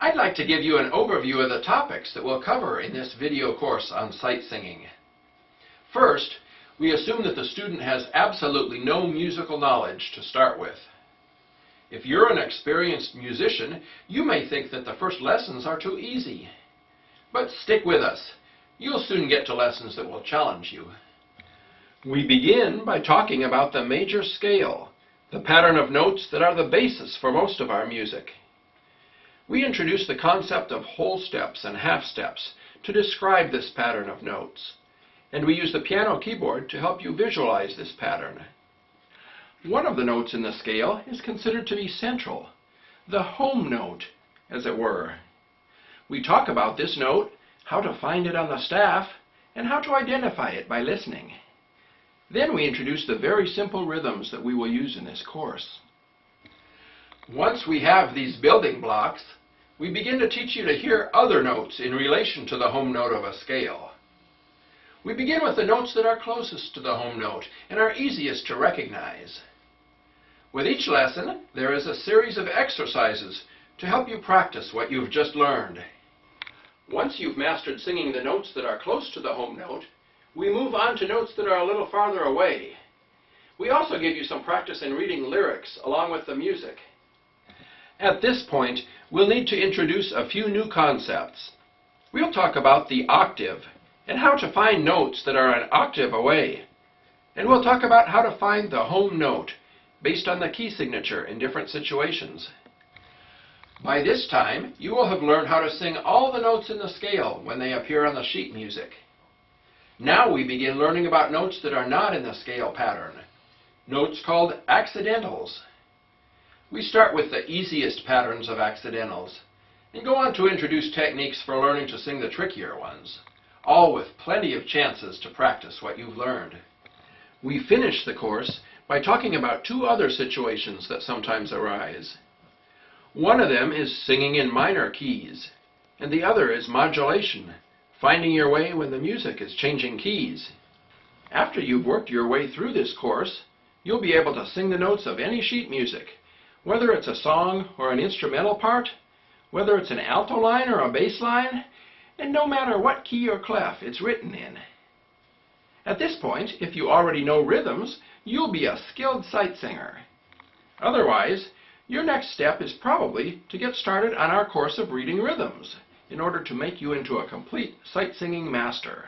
I'd like to give you an overview of the topics that we'll cover in this video course on sight singing. First, we assume that the student has absolutely no musical knowledge to start with. If you're an experienced musician, you may think that the first lessons are too easy. But stick with us. You'll soon get to lessons that will challenge you. We begin by talking about the major scale, the pattern of notes that are the basis for most of our music. We introduce the concept of whole steps and half steps to describe this pattern of notes, and we use the piano keyboard to help you visualize this pattern. One of the notes in the scale is considered to be central, the home note, as it were. We talk about this note, how to find it on the staff, and how to identify it by listening. Then we introduce the very simple rhythms that we will use in this course. Once we have these building blocks, we begin to teach you to hear other notes in relation to the home note of a scale. We begin with the notes that are closest to the home note and are easiest to recognize. With each lesson, there is a series of exercises to help you practice what you've just learned. Once you've mastered singing the notes that are close to the home note, we move on to notes that are a little farther away. We also give you some practice in reading lyrics along with the music. At this point, we'll need to introduce a few new concepts. We'll talk about the octave and how to find notes that are an octave away. And we'll talk about how to find the home note based on the key signature in different situations. By this time, you will have learned how to sing all the notes in the scale when they appear on the sheet music. Now we begin learning about notes that are not in the scale pattern, notes called accidentals. We start with the easiest patterns of accidentals and go on to introduce techniques for learning to sing the trickier ones, all with plenty of chances to practice what you've learned. We finish the course by talking about two other situations that sometimes arise. One of them is singing in minor keys, and the other is modulation, finding your way when the music is changing keys. After you've worked your way through this course, you'll be able to sing the notes of any sheet music, whether it's a song or an instrumental part, whether it's an alto line or a bass line, and no matter what key or clef it's written in. At this point, if you already know rhythms, you'll be a skilled sight singer. Otherwise, your next step is probably to get started on our course of reading rhythms in order to make you into a complete sight singing master.